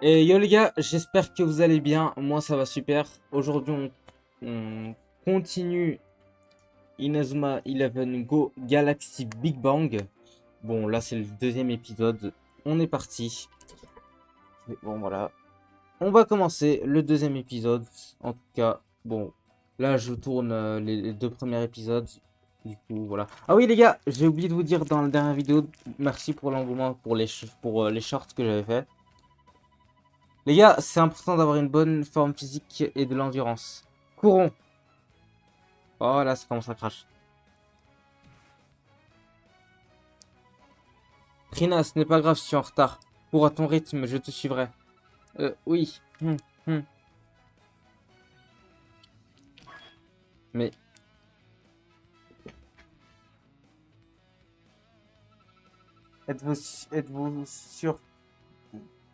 Et yo les gars, j'espère que vous allez bien. Moi ça va super. Aujourd'hui on continue Inazuma 11 Go Galaxy Big Bang. Bon là c'est le deuxième épisode. On est parti. Bon voilà. On va commencer le deuxième épisode. En tout cas, bon. Là je tourne les deux premiers épisodes. Du coup voilà. Ah oui les gars, j'ai oublié de vous dire dans la dernière vidéo. Merci pour l'engouement pour les shorts que j'avais fait. Les gars, c'est important d'avoir une bonne forme physique et de l'endurance. Courons. Oh là, ça commence à crash. Trina, ce n'est pas grave si tu es en retard. Pour à ton rythme, je te suivrai. Oui. Hum. Mais êtes-vous sûr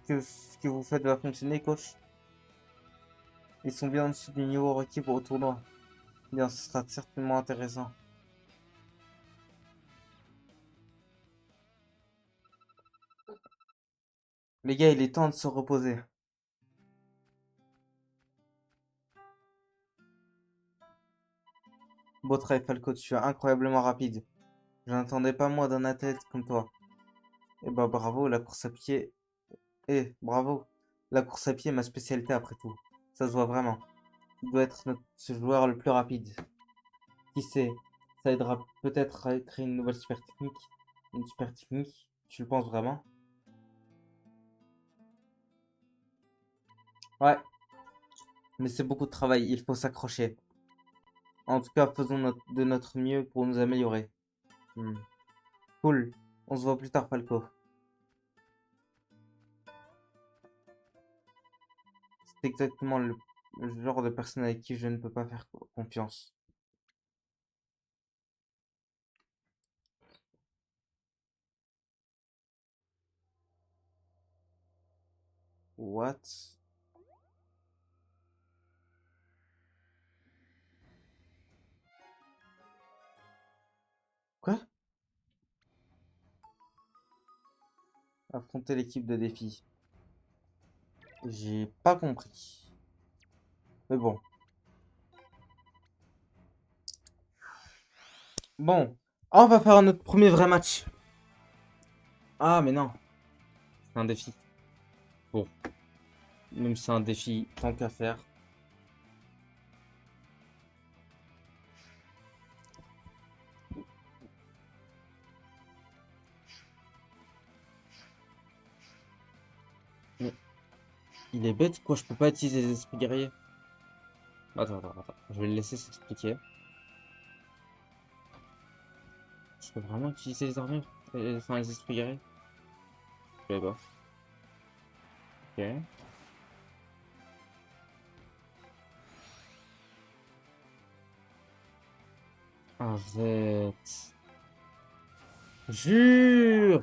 que ce que vous faites va fonctionner, coach? Ils sont bien au-dessus du niveau requis pour le tournoi. Bien, ce sera certainement intéressant. Les gars, il est temps de se reposer. Beau travail, Falco, tu es incroyablement rapide. Je n'attendais pas moi d'un athlète comme toi. Eh bah bravo, la course à pied. Bravo. La course à pied est ma spécialité après tout. Ça se voit vraiment. Tu dois être notre joueur le plus rapide. Qui sait, ça aidera peut-être à créer une nouvelle super technique. Une super technique, tu le penses vraiment? Ouais, mais c'est beaucoup de travail, il faut s'accrocher. En tout cas, faisons de notre mieux pour nous améliorer. Hmm. Cool, on se voit plus tard, Falco. C'est exactement le genre de personne avec qui je ne peux pas faire confiance. What? Quoi? Affronter l'équipe de défi. J'ai pas compris. Mais bon. Bon. Ah, on va faire notre premier vrai match. Ah, mais non. C'est un défi. Bon. Même si c'est un défi, tant qu'à faire. Mais il est bête, quoi. Je peux pas utiliser les esprits guerriers. Attends. Je vais le laisser s'expliquer. Je peux vraiment utiliser les armures? Enfin, les esprits guerriers? Je sais pas. Ok. Arrête. Jure!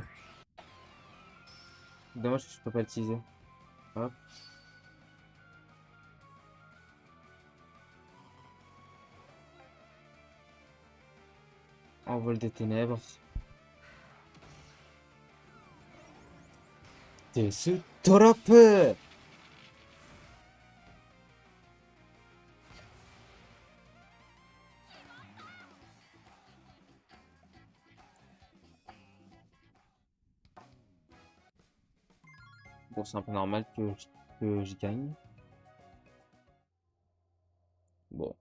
Dommage que je peux pas l'utiliser. Hop. Envol des ténèbres. Desu Drop! Bon, c'est un peu normal que je gagne. Bon.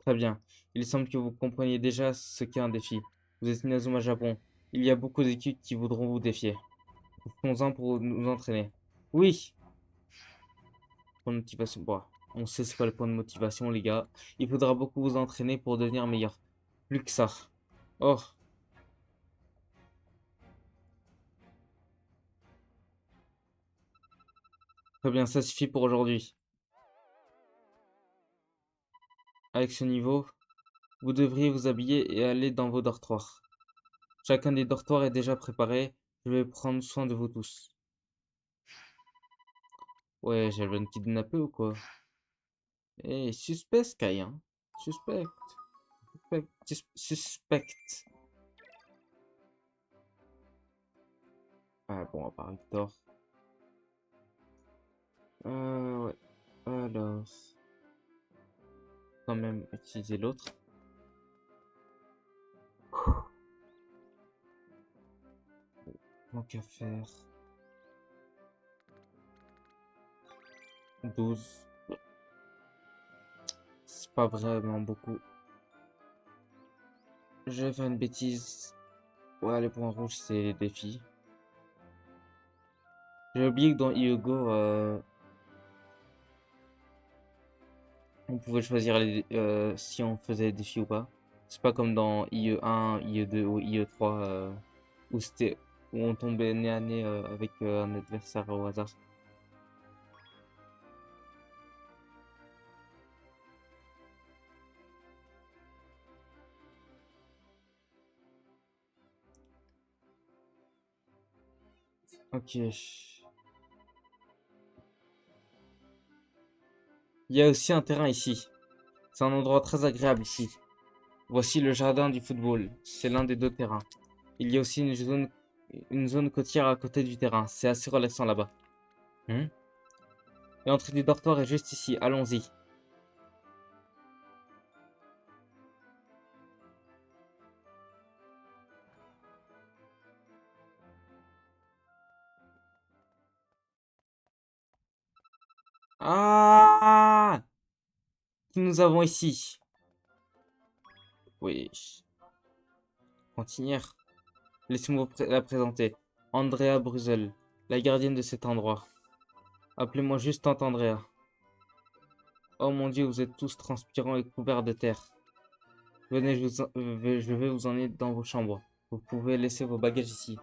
Très bien. Il semble que vous compreniez déjà ce qu'est un défi. Vous êtes Inazuma Japon. Il y a beaucoup d'équipes qui voudront vous défier. Faites-en pour nous entraîner. Oui! Point de motivation. Bon, on sait c'est quoi le point de motivation, les gars. Il faudra beaucoup vous entraîner pour devenir meilleur. Plus que ça. Oh, très bien, ça suffit pour aujourd'hui. Avec ce niveau, vous devriez vous habiller et aller dans vos dortoirs. Chacun des dortoirs est déjà préparé. Je vais prendre soin de vous tous. Ouais, j'ai le kidnappé ou quoi? Eh, suspect Sky, hein. Suspect. Suspect. Ah bon, à part Victor. Ouais. Alors, quand même utiliser l'autre. Donc à faire 12. C'est pas vraiment beaucoup. Je vais faire une bêtise. Ouais, les points rouges, c'est les défis. J'ai oublié que dans Iugo, on pouvait choisir si on faisait les défis ou pas. C'est pas comme dans IE1, IE2 ou IE3 où c'était où on tombait nez à nez avec un adversaire au hasard. Ok. Il y a aussi un terrain ici. C'est un endroit très agréable ici. Voici le jardin du football. C'est l'un des deux terrains. Il y a aussi une zone côtière à côté du terrain. C'est assez relaxant là-bas. Hmm. L'entrée du dortoir est juste ici. Allons-y. Ah! Qui nous avons ici? Oui. Cantinière. Laissez-moi la présenter. Andrea Bruzel, la gardienne de cet endroit. Appelez-moi juste Tante Andrea. Oh mon Dieu, vous êtes tous transpirants et couverts de terre. Venez, je vais vous emmener dans vos chambres. Vous pouvez laisser vos bagages ici.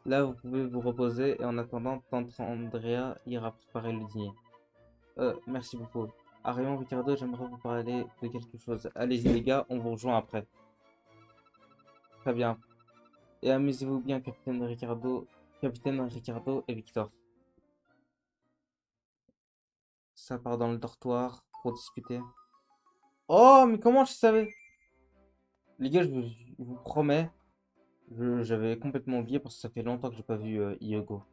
Là, vous pouvez vous reposer et en attendant, Tante Andrea ira préparer le dîner. Merci beaucoup. Arion, Ricardo, j'aimerais vous parler de quelque chose. Allez-y les gars, on vous rejoint après. Très bien. Et amusez-vous bien, Capitaine Ricardo et Victor. Ça part dans le dortoir pour discuter. Oh, mais comment je savais? Les gars, je vous promets, j'avais complètement oublié parce que ça fait longtemps que j'ai pas vu Iago.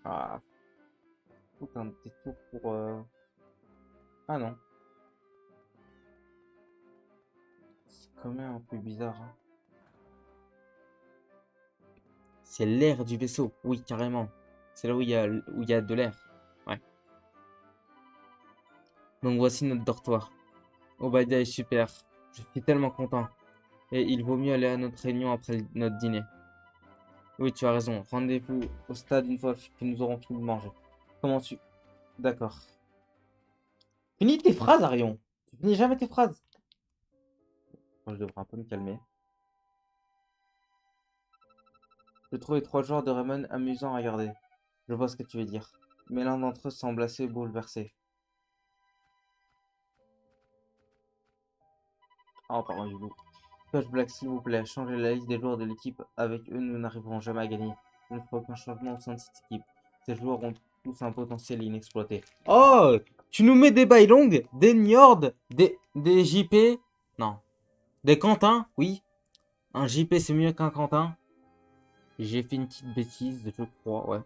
Ah, faut un détour pour... Ah non, c'est quand même un peu bizarre, hein. C'est l'air du vaisseau, oui, carrément. C'est là où il y a de l'air. Ouais. Donc voici notre dortoir. Obadiah est super. Je suis tellement content. Et il vaut mieux aller à notre réunion après notre dîner. Oui, tu as raison. Rendez-vous au stade une fois que nous aurons fini de manger. Comment tu... D'accord. Finis tes phrases, Arion. Tu finis jamais tes phrases. Moi, je devrais un peu me calmer. Je trouve les trois joueurs de Raymond amusants à regarder. Je vois ce que tu veux dire. Mais l'un d'entre eux semble assez bouleversé. Oh, pardon, du coup. Coach Black, s'il vous plaît, changez la liste des joueurs de l'équipe. Avec eux, nous n'arriverons jamais à gagner. Je ne ferai aucun changement au sein de cette équipe. Ces joueurs ont tous un potentiel inexploité. Oh! Tu nous mets des bails longues, des Njord, des JP. Non. Des Quentin, oui. Un JP, c'est mieux qu'un Quentin. J'ai fait une petite bêtise, je crois, ouais.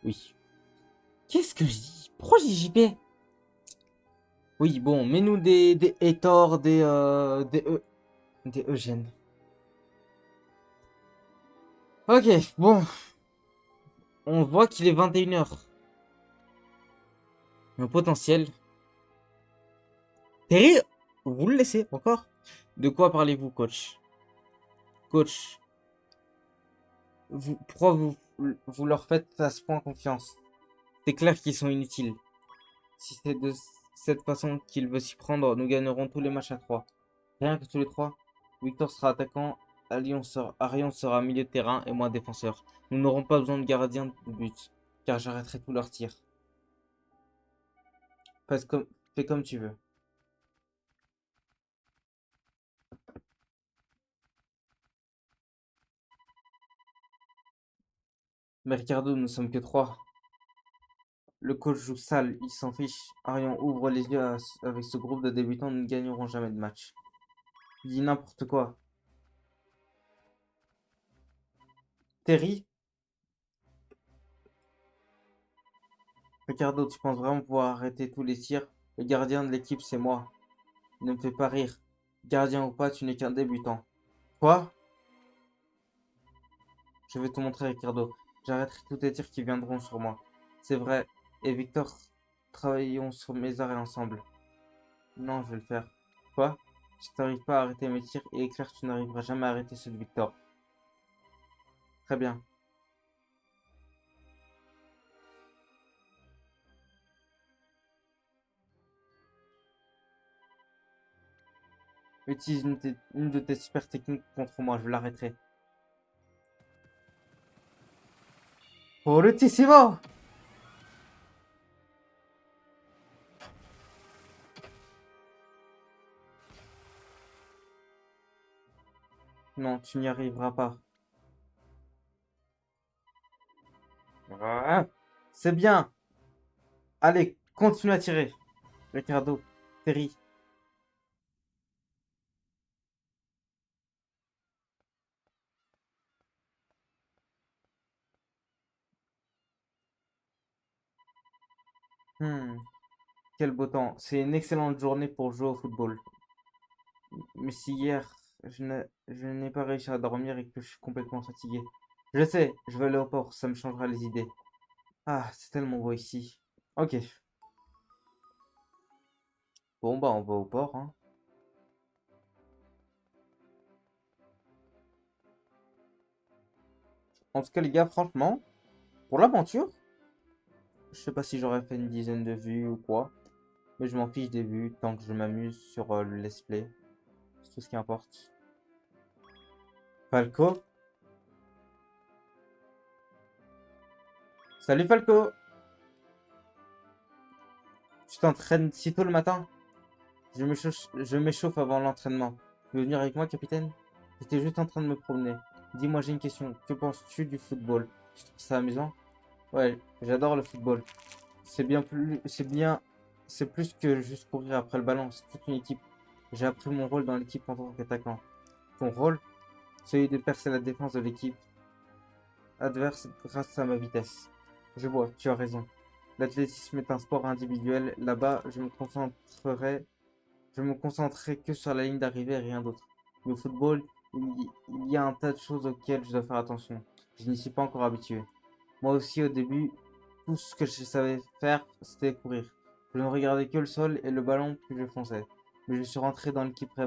Oui. Qu'est-ce que je dis? Pourquoi j'ai JP? Oui, bon, mets-nous des Hector, des Eugène. Ok, bon, on voit qu'il est 21h. Un potentiel. Terry, vous le laissez encore? De quoi parlez-vous, coach? Coach, pourquoi vous leur faites à ce point confiance? C'est clair qu'ils sont inutiles. Si c'est de cette façon qu'il veut s'y prendre, nous gagnerons tous les matchs à 3. Rien que tous les trois. Victor sera attaquant, Arion sera milieu de terrain et moi défenseur. Nous n'aurons pas besoin de gardien de but, car j'arrêterai tous leurs tirs. Fais comme tu veux. Mais Ricardo, nous sommes que trois. Le coach joue sale, il s'en fiche. Arion ouvre les yeux avec ce groupe de débutants, nous ne gagnerons jamais de match. Il dit n'importe quoi. Terry, Ricardo, tu penses vraiment pouvoir arrêter tous les tirs? Le gardien de l'équipe, c'est moi. Ne me fais pas rire. Gardien ou pas, tu n'es qu'un débutant. Quoi? Je vais te montrer, Ricardo. J'arrêterai tous les tirs qui viendront sur moi. C'est vrai. Et Victor, travaillons sur mes arrêts ensemble. Non, je vais le faire. Quoi? Si tu n'arrives pas à arrêter mes tirs, il est clair que tu n'arriveras jamais à arrêter ceux de Victor. Très bien. Utilise une de tes super techniques contre moi, je l'arrêterai. Fortissimo! Non, tu n'y arriveras pas. Ah, c'est bien. Allez, continue à tirer. Ricardo, Terry. Hmm, quel beau temps. C'est une excellente journée pour jouer au football. Mais si hier, je n'ai pas réussi à dormir et que je suis complètement fatigué. Je sais, je vais aller au port, ça me changera les idées. Ah, c'est tellement beau ici. Ok. Bon, bah, on va au port, hein. En tout cas, les gars, franchement, pour l'aventure, je sais pas si j'aurais fait une dizaine de vues ou quoi. Mais je m'en fiche des vues tant que je m'amuse sur le let's play. C'est tout ce qui importe. Falco? Salut Falco! Tu t'entraînes si tôt le matin? Je m'échauffe avant l'entraînement. Tu veux venir avec moi, capitaine? J'étais juste en train de me promener. Dis-moi, j'ai une question. Que penses-tu du football? Tu trouves ça amusant? Ouais, j'adore le football. C'est plus que juste courir après le ballon. C'est toute une équipe. J'ai appris mon rôle dans l'équipe en tant qu'attaquant. Ton rôle? Celui de percer la défense de l'équipe adverse grâce à ma vitesse. Je vois, tu as raison. L'athlétisme est un sport individuel. Là-bas, je me concentrerai que sur la ligne d'arrivée et rien d'autre. Mais au football, il y a un tas de choses auxquelles je dois faire attention. Je n'y suis pas encore habitué. Moi aussi, au début, tout ce que je savais faire, c'était courir. Je ne regardais que le sol et le ballon, puis je fonçais. Mais je suis rentré dans l'équipe de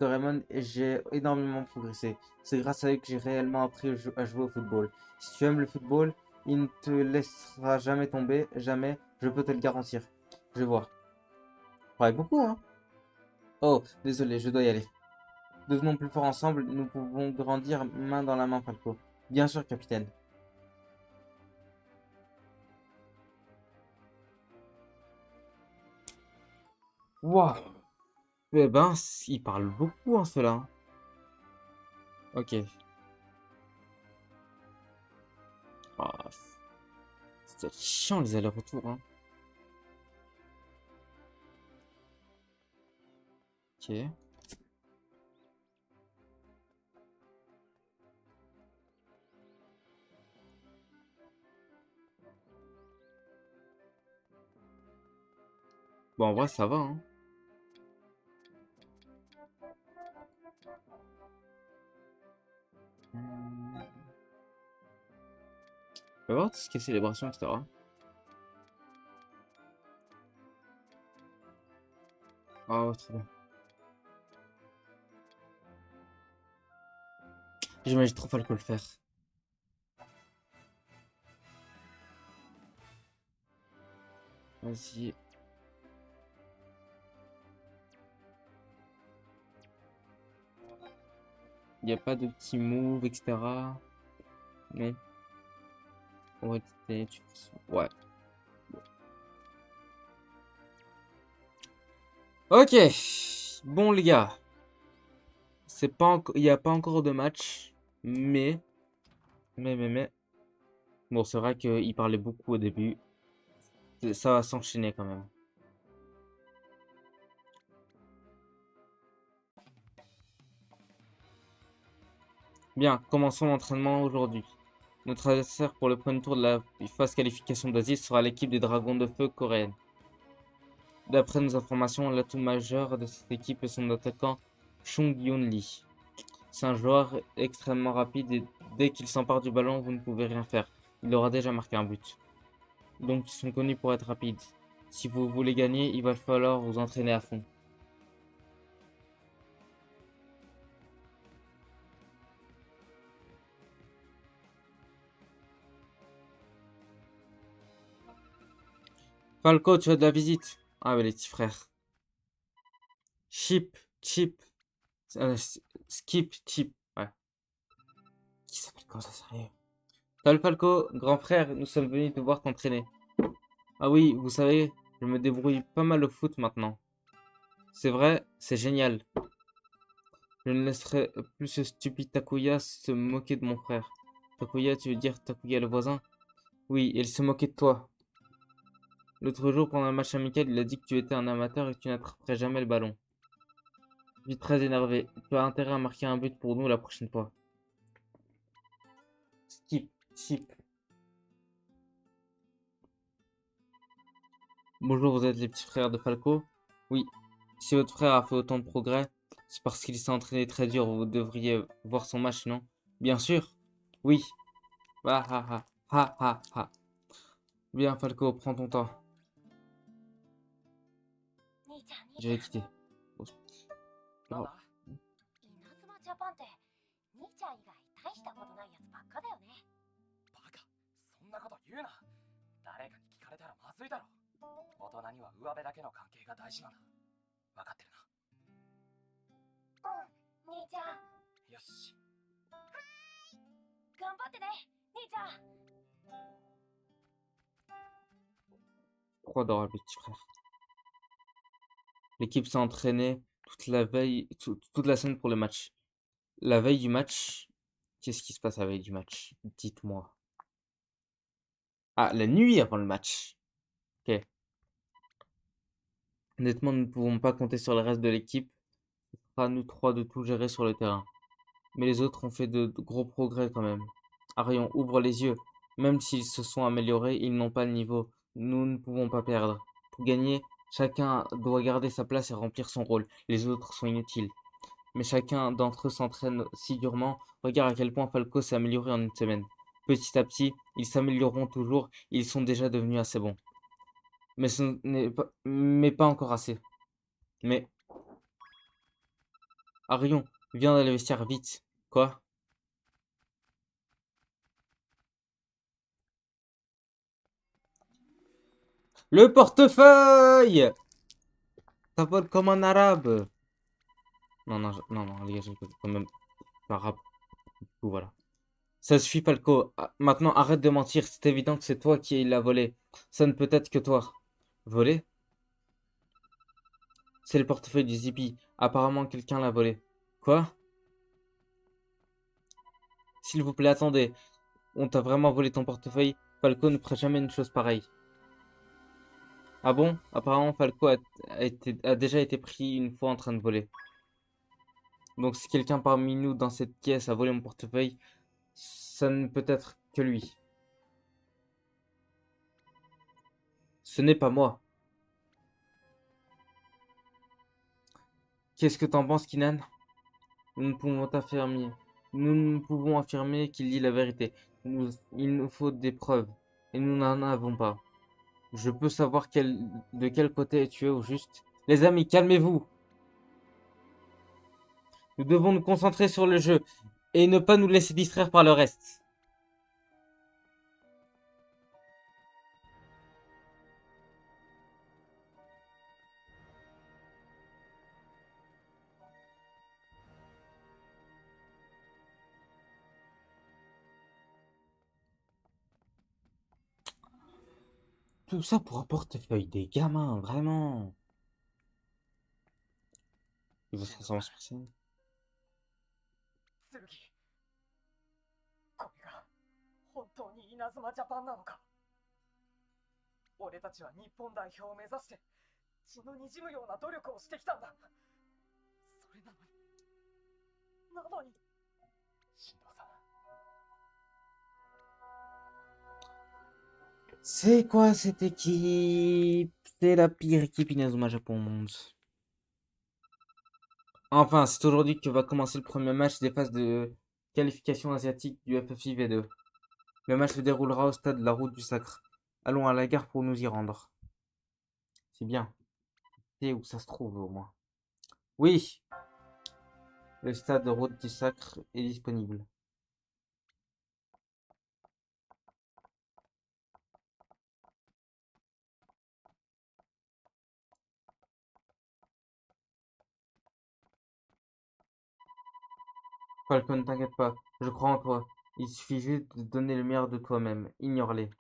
Raymond et j'ai énormément progressé. C'est grâce à eux que j'ai réellement appris à jouer au football. Si tu aimes le football, il ne te laissera jamais tomber, jamais, je peux te le garantir. Je vois. Ouais, beaucoup, hein. Oh, désolé, je dois y aller. Devenons plus forts ensemble, nous pouvons grandir main dans la main, Falco. Bien sûr, capitaine. Waouh. Eh ben, il parle beaucoup, hein, cela. Ok. Ah, c'est chiant les allers-retours, hein. Ok. Bon, en vrai, ça va, hein. Hmm. On va voir tout ce qui est célébration, etc. Ah ouais, trop bien. J'imagine trop Falco le faire. Vas-y. Il n'y a pas de petits moves, etc. Non. Ouais, ouais. Ok. Bon, les gars. Il n'y a pas encore de match. Mais. Mais. Bon, c'est vrai qu'il parlait beaucoup au début. Ça va s'enchaîner quand même. Bien, commençons l'entraînement aujourd'hui. Notre adversaire pour le premier tour de la phase qualification d'Asie sera l'équipe des Dragons de Feu coréenne. D'après nos informations, l'atout majeur de cette équipe est son attaquant Chung Hyun-lee. C'est un joueur extrêmement rapide et dès qu'il s'empare du ballon, vous ne pouvez rien faire. Il aura déjà marqué un but. Donc ils sont connus pour être rapides. Si vous voulez gagner, il va falloir vous entraîner à fond. Falco, tu as de la visite. Ah, mais les petits frères. Chip. euh, Skip, Chip. Ouais. Qui s'appelle comme ça, sérieux? Salut Falco, grand frère, nous sommes venus te voir t'entraîner. Ah oui, vous savez, je me débrouille pas mal au foot maintenant. C'est vrai, c'est génial. Je ne laisserai plus ce stupide Takuya se moquer de mon frère. Takuya, tu veux dire Takuya le voisin? Oui, il se moquait de toi. L'autre jour, pendant un match amical, il a dit que tu étais un amateur et que tu n'attraperais jamais le ballon. Je suis très énervé. Tu as intérêt à marquer un but pour nous la prochaine fois. Skip. Bonjour, vous êtes les petits frères de Falco? Oui. Si votre frère a fait autant de progrès, c'est parce qu'il s'est entraîné très dur. Vous devriez voir son match, non? Bien sûr. Oui. Ah ah ah. Ha ha ha. Bien, Falco, prends ton temps. 兄ちゃん Je vais quitter. なんだ稲妻ジャパンって兄ちゃん以外大したことないやつばっかだよね。バカ、そんなこと言うな。誰かに聞かれたらまずいだろ。大人には上辺だけの関係が大事なんだ。分かってるな。うん、兄ちゃん。よし。頑張ってね、兄ちゃん。Trop adorable, petit frère. L'équipe s'est entraînée toute la veille, toute la semaine pour le match. La veille du match, qu'est-ce qui se passe la veille du match? Dites-moi. Ah, la nuit avant le match. Ok. Honnêtement, nous ne pouvons pas compter sur le reste de l'équipe. Ce sera à nous trois de tout gérer sur le terrain. Mais les autres ont fait de gros progrès quand même. Arion, ouvre les yeux. Même s'ils se sont améliorés, ils n'ont pas le niveau. Nous ne pouvons pas perdre. Pour gagner, chacun doit garder sa place et remplir son rôle. Les autres sont inutiles. Mais chacun d'entre eux s'entraîne si durement. Regarde à quel point Falco s'est amélioré en une semaine. Petit à petit, ils s'amélioreront toujours. Ils sont déjà devenus assez bons. Mais ce n'est pas, mais pas encore assez. Mais Arion, viens dans les vestiaires vite. Quoi? Le portefeuille! Ça vole comme un arabe. Non, les gars, j'ai quand même pas arabe. Du coup, voilà. Ça suffit, Falco. Ah, maintenant, arrête de mentir. C'est évident que c'est toi qui l'as volé. Ça ne peut être que toi. Volé? C'est le portefeuille du Zippy. Apparemment, quelqu'un l'a volé. Quoi? S'il vous plaît, attendez. On t'a vraiment volé ton portefeuille? Falco ne ferait jamais une chose pareille. Ah bon? Apparemment, Falco a déjà été pris une fois en train de voler. Donc, si quelqu'un parmi nous dans cette pièce a volé mon portefeuille, ça ne peut être que lui. Ce n'est pas moi. Qu'est-ce que t'en penses, Kinan? Nous ne pouvons affirmer qu'il dit la vérité. Il nous faut des preuves. Et nous n'en avons pas. Je peux savoir de quel côté tu es au juste? Les amis, calmez-vous. Nous devons nous concentrer sur le jeu et ne pas nous laisser distraire par le reste. Tout ça pour un portefeuille des gamins, vraiment. Il va se transformer en personne. 剣、これが本当に稲妻ジャパンなのか。俺たちは日本代表を目指して血の滲むような努力をしてきたんだ。それなのに、進藤さん、C'est quoi cette équipe? C'est la pire équipe Inazuma Japon au monde. Enfin, c'est aujourd'hui que va commencer le premier match des phases de qualification asiatique du FFI V2. Le match se déroulera au stade de la Route du Sacre. Allons à la gare pour nous y rendre. C'est bien. C'est où ça se trouve au moins. Oui, le stade de Route du Sacre est disponible. Falcon, t'inquiète pas, je crois en toi. Il suffit juste de donner le meilleur de toi-même. Ignore-les.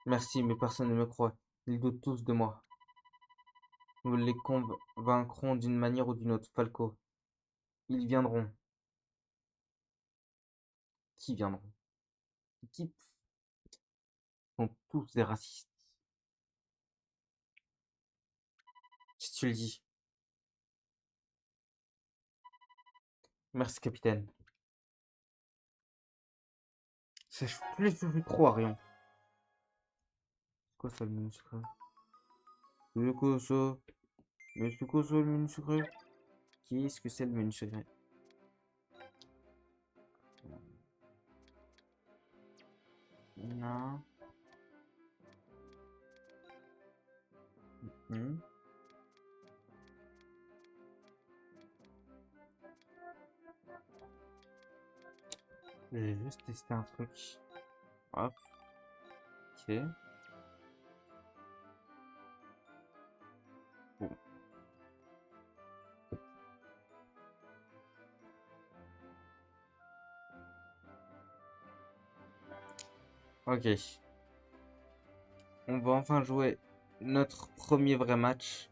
Merci, mais personne ne me croit. Ils doutent tous de moi. Nous les convaincrons d'une manière ou d'une autre, Falco. Ils viendront. Qui viendront? Qui sont tous des racistes. Si tu le dis. Merci, capitaine. Ça plus trop à rien. C'est quoi ça, le menu secret? C'est quoi ça? Mais c'est quoi ça, le menu secret? Qu'est-ce que c'est le menu secret? Non. Hmm. J'ai juste testé un truc. Hop. Ok. Bon. Ok. On va enfin jouer notre premier vrai match.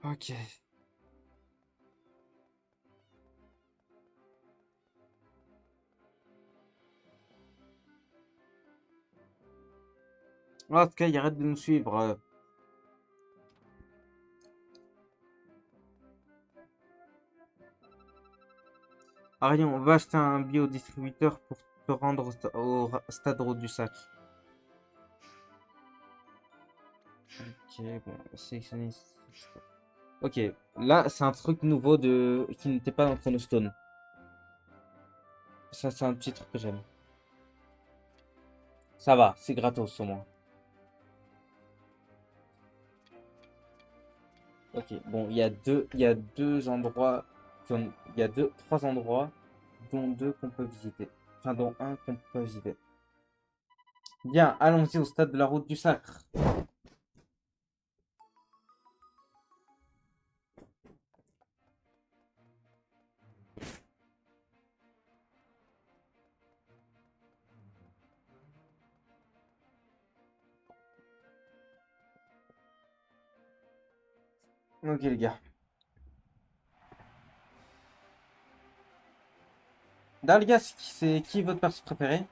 Ok. En tout cas, il arrête de nous suivre. Arion, on va acheter un billet au distributeur pour te rendre au stade Route du Sac. Ok, bon, sélectionner. Ok, là, c'est un truc nouveau qui n'était pas dans Chronostone. Ça, c'est un petit truc que j'aime. Ça va, c'est gratos au moins. Ok, bon, il y a deux endroits, il y a trois endroits, dont deux qu'on peut visiter. Enfin, dont un qu'on peut pas visiter. Bien, allons-y au stade de la Route du Sacre. Ok, les gars. D'ailleurs, les gars, c'est qui votre perso préféré?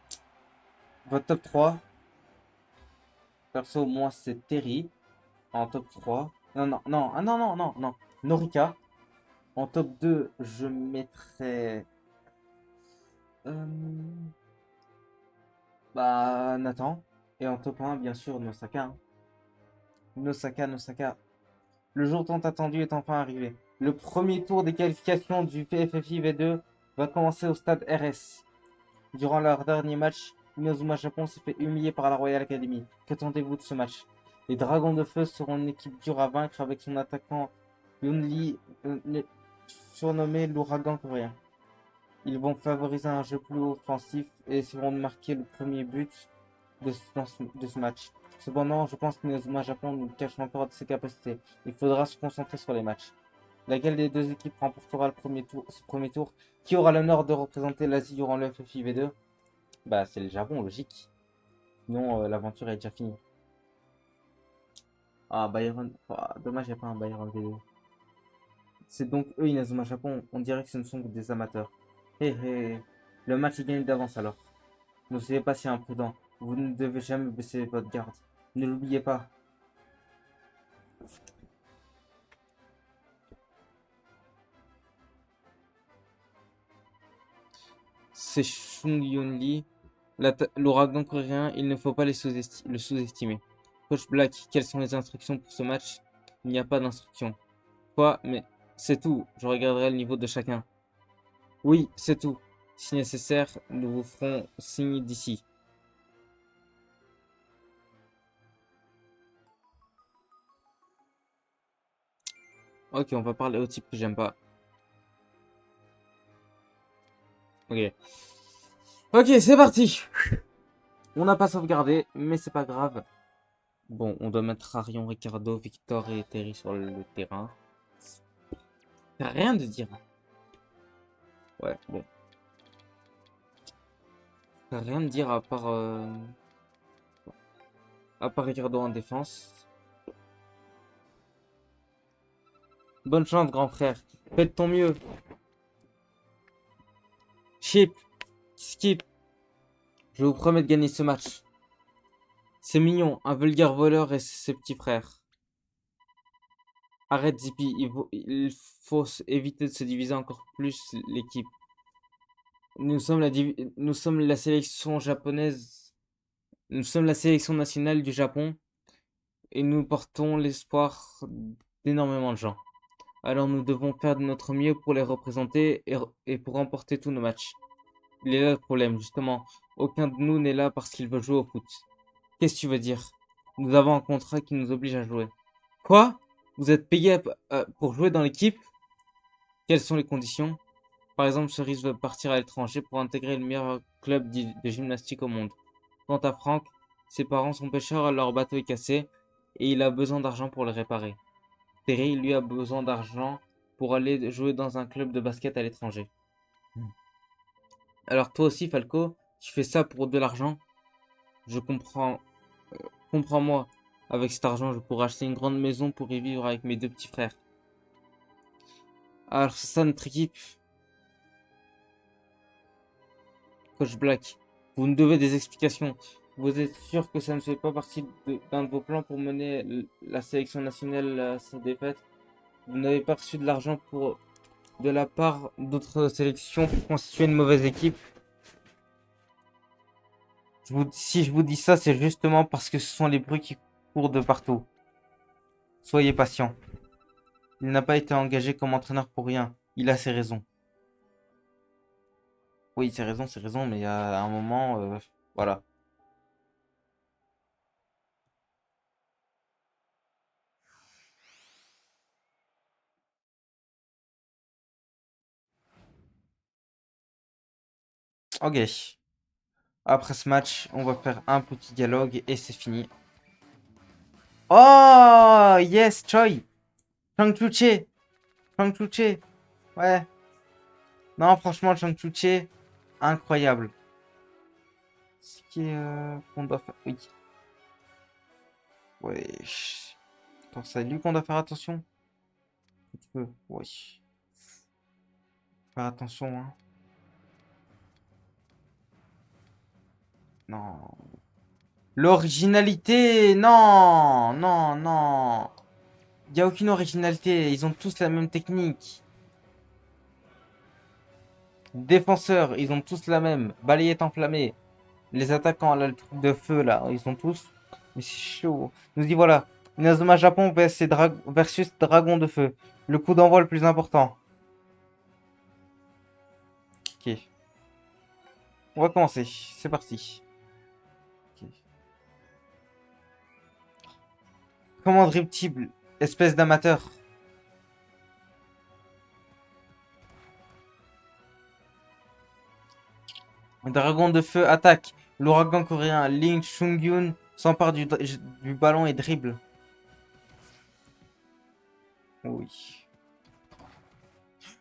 Votre top 3? Perso, moi, c'est Terry en top 3. Non, non, non, ah non, non, non, non. Norika. En top 2, je mettrais. euh, Bah, Nathan. Et en top 1, bien sûr, Nosaka, hein. Nosaka, Nosaka. Le jour tant attendu est enfin arrivé. Le premier tour des qualifications du PFFI V2 va commencer au stade RS. Durant leur dernier match, Inazuma Japon s'est fait humilier par la Royal Academy. Qu'attendez-vous de ce match? Les Dragons de Feu seront une équipe dure à vaincre avec son attaquant Yunli, surnommé l'ouragan coréen. Ils vont favoriser un jeu plus offensif et essaieront de marquer le premier but de ce match. Cependant, je pense que Inazuma Japon nous cache encore de ses capacités. Il faudra se concentrer sur les matchs. Laquelle des deux équipes remportera ce premier tour? Qui aura l'honneur de représenter l'Asie durant le FFI V2? Bah, c'est le Japon, logique. Sinon, l'aventure est déjà finie. Ah, Byron. Ah, dommage, il n'y a pas un Byron V2. C'est donc eux, Inazuma Japon. On dirait que ce ne sont que des amateurs. Hé hé. Le match est gagné d'avance alors. Ne soyez pas si imprudent. Vous ne devez jamais baisser votre garde. Ne l'oubliez pas. C'est Chung Yun Lee. L'ouragan coréen, il ne faut pas le sous-estimer. Coach Black, quelles sont les instructions pour ce match? Il n'y a pas d'instructions. Quoi? Mais c'est tout. Je regarderai le niveau de chacun. Oui, c'est tout. Si nécessaire, nous vous ferons signe d'ici. Ok, on va parler au type que j'aime pas. Ok. Ok, c'est parti. On n'a pas sauvegardé, mais c'est pas grave. Bon, on doit mettre Arion, Ricardo, Victor et Terry sur le terrain. T'as rien de dire. Ouais, bon. T'as rien de dire à part Ricardo en défense. Bonne chance, grand frère. Fais de ton mieux. Chip, skip. Je vous promets de gagner ce match. C'est mignon, un vulgaire voleur et ses petits frères. Arrête, Zippy, il faut éviter de se diviser encore plus l'équipe. Nous sommes la sélection japonaise. Nous sommes la sélection nationale du Japon et nous portons l'espoir d'énormément de gens. Alors nous devons faire de notre mieux pour les représenter et pour remporter tous nos matchs. Il est là le problème, justement. Aucun de nous n'est là parce qu'il veut jouer au foot. Qu'est-ce que tu veux dire? Nous avons un contrat qui nous oblige à jouer. Quoi? Vous êtes payé pour jouer dans l'équipe? Quelles sont les conditions? Par exemple, Cerise veut partir à l'étranger pour intégrer le meilleur club de gymnastique au monde. Quant à Franck, ses parents sont pêcheurs, leur bateau est cassé et il a besoin d'argent pour le réparer. Terry, lui, a besoin d'argent pour aller jouer dans un club de basket à l'étranger. Alors toi aussi, Falco, tu fais ça pour de l'argent? Je comprends. Comprends-moi. Avec cet argent, je pourrais acheter une grande maison pour y vivre avec mes deux petits frères. Alors c'est ça notre équipe, Coach Black. Vous nous devez des explications. Vous êtes sûr que ça ne fait pas partie d'un de vos plans pour mener la sélection nationale à sa défaite? Vous n'avez pas reçu de l'argent de la part d'autres sélections pour constituer une mauvaise équipe? Si je vous dis ça, c'est justement parce que ce sont les bruits qui courent de partout. Soyez patient. Il n'a pas été engagé comme entraîneur pour rien. Il a ses raisons. Oui, c'est raison, mais il y a un moment, voilà. Ok. Après ce match, on va faire un petit dialogue et c'est fini. Oh, yes, Choi. Chang Chuche. Chang Chuche. Ouais. Non, franchement, Chang Chuche, incroyable. Ce qui est qu'on doit faire. Oui. Wesh. Attends, c'est lui qu'on doit faire attention. Un petit peu. Oui. Faire attention, hein. Non. L'originalité, non, non, non. Il n'y a aucune originalité. Ils ont tous la même technique. Défenseurs, ils ont tous la même. Balayette enflammée. Les attaquants, là, le truc de feu, là, ils ont tous. Mais c'est chaud. Il nous dit voilà. Inazuma Japon versus Dragon de feu. Le coup d'envoi le plus important. Ok. On va commencer. C'est parti. Ok. Commande reptile. Espèce d'amateur. Dragon de feu attaque. L'ouragan coréen Ling Chung-yun s'empare du ballon et dribble. Oui.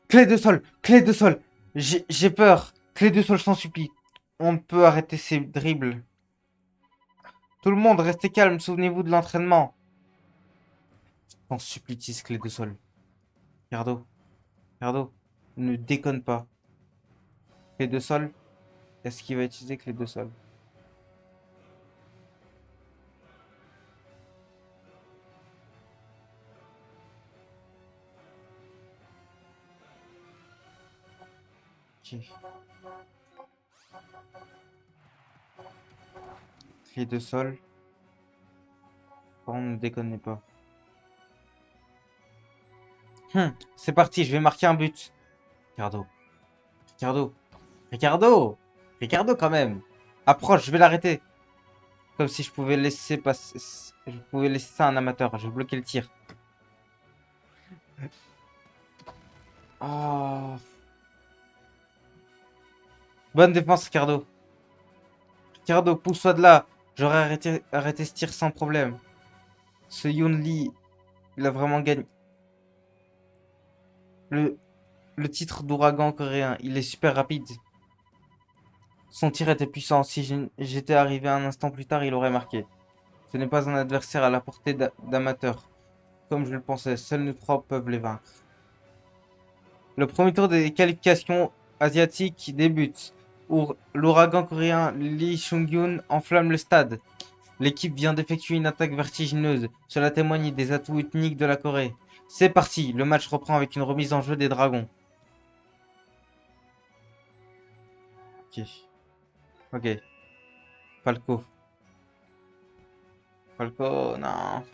Clé de sol. Clé de sol. J'ai peur. Clé de sol, je t'en supplie. On peut arrêter ces dribbles. Tout le monde, restez calme. Souvenez-vous de l'entraînement. Je t'en supplie, utilise clé de sol. Ricardo. Ricardo. Ne déconne pas. Clé de sol. Est-ce qu'il va utiliser clé de sol? Ok. Clé de sol. On ne déconne pas. C'est parti, je vais marquer un but. Ricardo. Ricardo. Ricardo. Ricardo quand même. Approche, je vais l'arrêter. Comme si je pouvais laisser passer. Je pouvais laisser ça à un amateur. Je vais bloquer le tir. Ah. Bonne défense, Ricardo. Ricardo, pousse-toi de là. J'aurais arrêté ce tir sans problème. Ce Yoon Lee, il a vraiment gagné. Le, le titre d'ouragan coréen, il est super rapide. Son tir était puissant. Si j'étais arrivé un instant plus tard, il aurait marqué. Ce n'est pas un adversaire à la portée d'amateur. Comme je le pensais, seuls nous trois peuvent les vaincre. Le premier tour des qualifications asiatiques débute. Où l'ouragan coréen Lee Chung-gyun enflamme le stade. L'équipe vient d'effectuer une attaque vertigineuse. Cela témoigne des atouts ethniques de la Corée. C'est parti, le match reprend avec une remise en jeu des Dragons. Ok. Ok. Falco. Falco, non.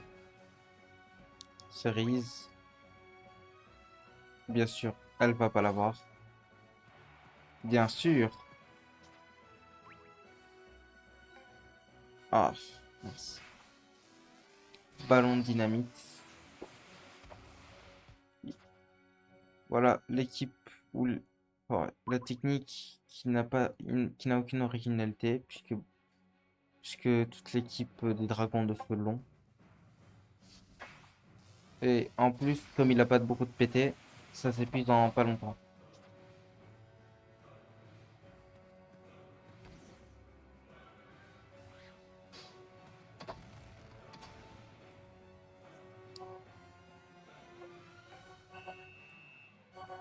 Cerise. Bien sûr, elle va pas l'avoir. Bien sûr. Ah, merci. Ballon de dynamite. Voilà l'équipe où ouais, la technique qui n'a aucune originalité puisque toute l'équipe des dragons de feu long. Et en plus, comme il a pas beaucoup de PT, ça s'épuise dans pas longtemps.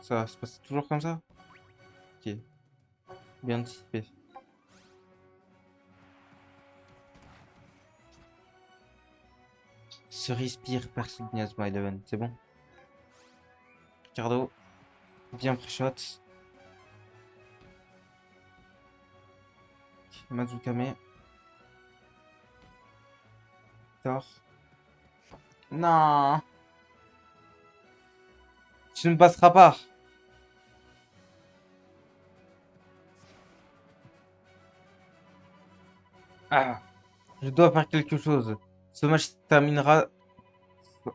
Ça se passe toujours comme ça? Ok, bien anticipé. Cerise pire, personne Miasma Eleven, c'est bon? Ricardo, bien pré-shot. Mazukame. Thor. Non, tu ne passeras pas. Ah, je dois faire quelque chose. Ce match se terminera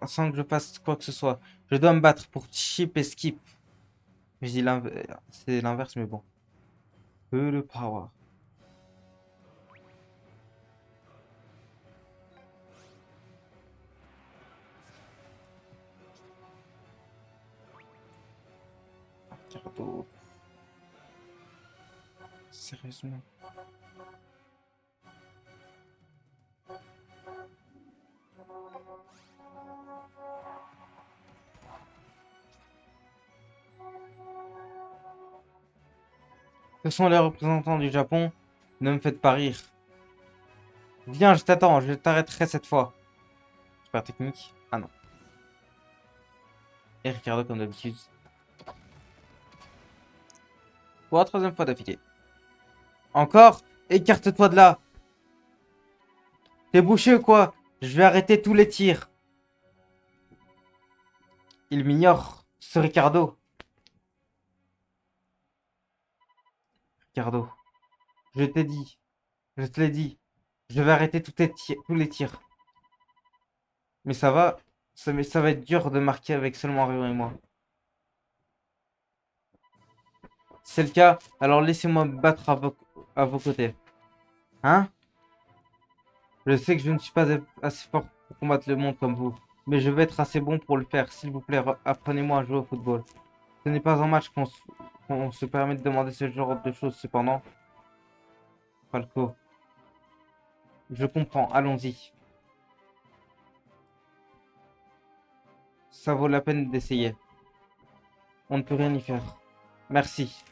sans que je fasse quoi que ce soit. Je dois me battre pour chip et skip. Je dis c'est l'inverse, mais bon. Peu de power. Ricardo. Sérieusement. Ce sont les représentants du Japon. Ne me faites pas rire. Viens, je t'attends. Je t'arrêterai cette fois. Super technique. Ah non. Et Ricardo comme d'habitude. Pour la troisième fois d'affilée. Encore? Écarte-toi de là. T'es bouché ou quoi? Je vais arrêter tous les tirs. Il m'ignore. Ce Ricardo. Ricardo. Je t'ai dit. Je te l'ai dit. Je vais arrêter tous les tirs. Mais ça va. Ça va être dur de marquer avec seulement Ryo et moi. Si c'est le cas, alors laissez-moi me battre à vos côtés. Hein? Je sais que je ne suis pas assez fort pour combattre le monde comme vous. Mais je vais être assez bon pour le faire. S'il vous plaît, apprenez-moi à jouer au football. Ce n'est pas un match qu'on se permet de demander ce genre de choses cependant. Falco. Je comprends, allons-y. Ça vaut la peine d'essayer. On ne peut rien y faire. Merci.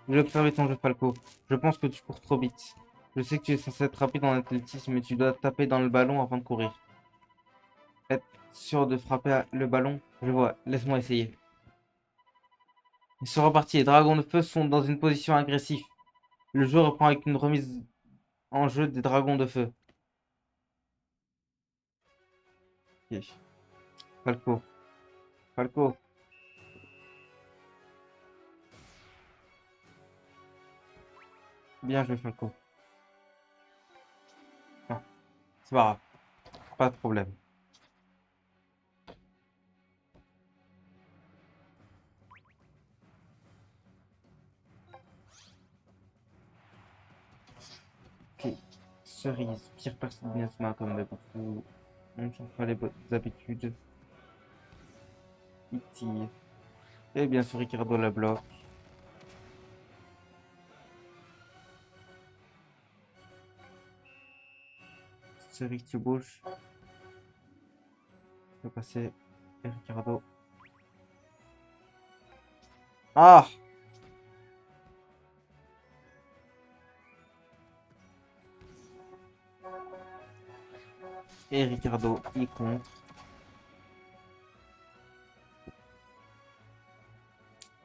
J'ai observé ton jeu, Falco. Je pense que tu cours trop vite. Je sais que tu es censé être rapide en athlétisme, mais tu dois taper dans le ballon avant de courir. Être sûr de frapper le ballon? Je vois, laisse-moi essayer. Ils sont repartis. Les dragons de feu sont dans une position agressive. Le jeu reprend avec une remise en jeu des dragons de feu. Ok. Falco. Falco. Bien joué, Falco. Non, c'est pas grave. Pas de problème. Ok. Cerise. Pire personne d'Inazuma comme d'habitude. On change pas les bonnes habitudes. Il tire. Et bien sûr, Ricardo la bloque. Cerise, tu bouges. Tu peux passer. Et Ricardo. Ah! Et Ricardo, il contre.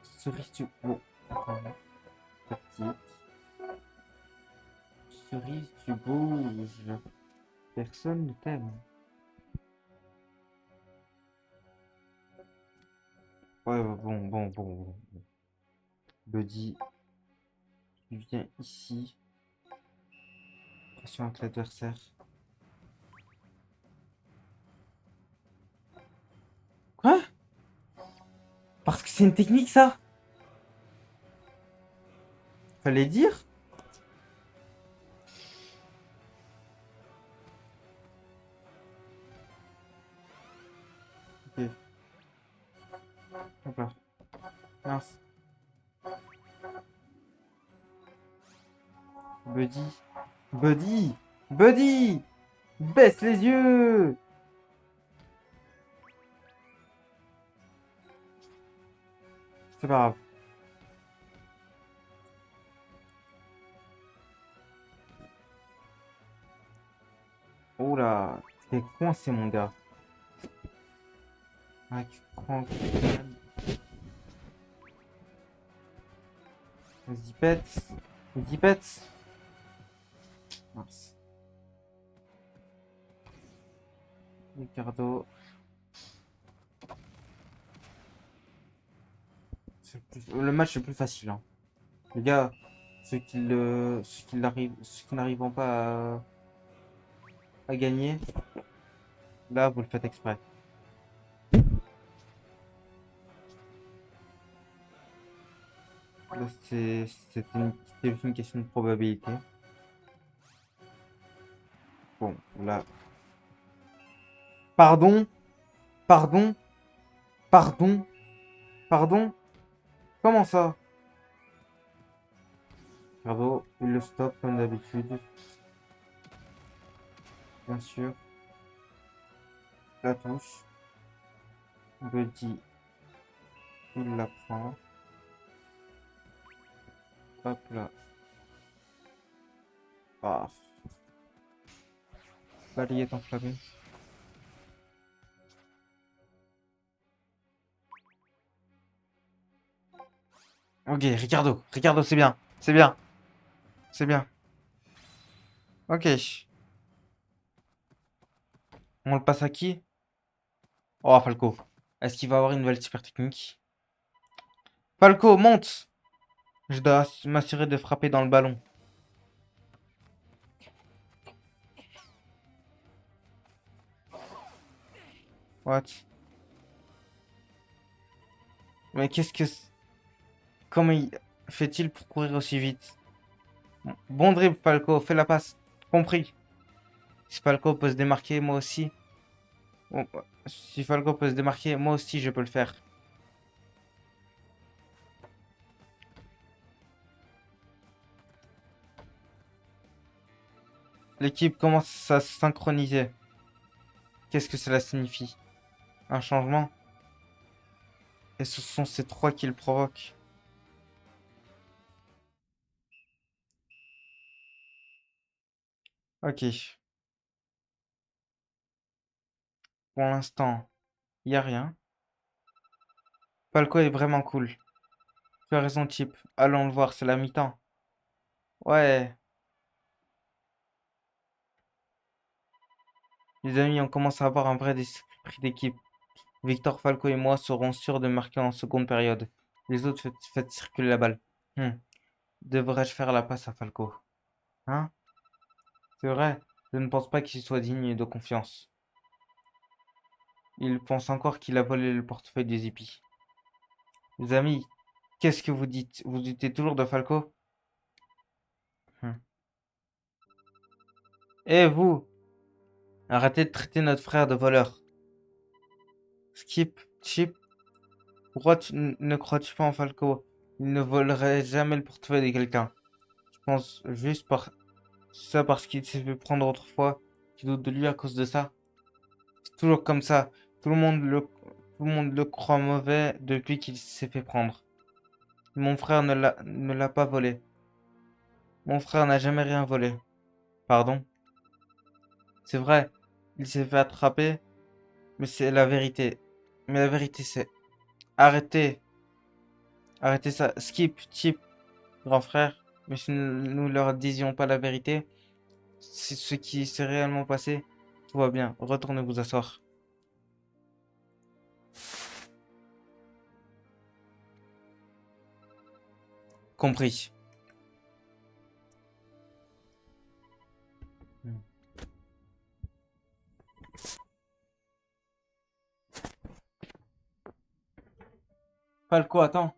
Cerise, tu... Bon, attends, tactique. Cerise, tu bouges. Personne ne t'aime. Ouais, ouais, bon. Buddy, tu viens ici. Pression avec l'adversaire. Quoi? Parce que c'est une technique, ça? Fallait dire? Ok. Hop là. Mince. Buddy. Buddy! Buddy! Baisse les yeux! C'est pas grave. Oh là, t'es coincé, mon gars. Ah, tu prends. Vas-y, pète. Vas-y, pète. Mince. Ricardo. Le match est plus facile, hein. Les gars, ceux qui n'arriveront pas à gagner, là, vous le faites exprès. Là, c'est une question de probabilité. Bon, là. Pardon, pardon, pardon, pardon. Comment ça? Ricardo, il le stop comme d'habitude. Bien sûr. La touche. Buddy, il la prend. Hop là. Ah. Balayette enflammée. Ok, Ricardo. Ricardo, c'est bien. C'est bien. C'est bien. Ok. On le passe à qui? Oh, Falco. Est-ce qu'il va avoir une nouvelle super technique? Falco, monte! Je dois m'assurer de frapper dans le ballon. What? Mais qu'est-ce que... Comment fait-il pour courir aussi vite? Bon dribble, Falco. Fais la passe. Compris. Si Falco peut se démarquer, moi aussi. Bon, si Falco peut se démarquer, moi aussi, je peux le faire. L'équipe commence à se synchroniser. Qu'est-ce que cela signifie? Un changement? Et ce sont ces trois qui le provoquent. Ok. Pour l'instant, il n'y a rien. Falco est vraiment cool. Tu as raison, Chip. Allons le voir, c'est la mi-temps. Ouais. Les amis, on commence à avoir un vrai esprit d'équipe. Victor, Falco et moi serons sûrs de marquer en seconde période. Les autres, faites circuler la balle. Hmm. Devrais-je faire la passe à Falco? Hein? C'est vrai, je ne pense pas qu'il soit digne de confiance. Il pense encore qu'il a volé le portefeuille des hippies. Les amis, qu'est-ce que vous dites? Vous doutez toujours de Falco? Hmm. Eh vous! Arrêtez de traiter notre frère de voleur. Skip, Chip, pourquoi ne crois-tu pas en Falco? Il ne volerait jamais le portefeuille de quelqu'un. Je pense juste parce qu'il s'est fait prendre autrefois. Tu doutes de lui à cause de ça? C'est toujours comme ça. Tout le monde le croit mauvais depuis qu'il s'est fait prendre. Mon frère ne l'a pas volé. Mon frère n'a jamais rien volé. Pardon? C'est vrai, il s'est fait attraper, mais c'est la vérité. Mais la vérité c'est... Arrêtez. Arrêtez ça. Skip, Chip, grand frère. Mais si nous leur disions pas la vérité, c'est ce qui s'est réellement passé. Tout va bien. Retournez vous asseoir. Compris. Falco, attends.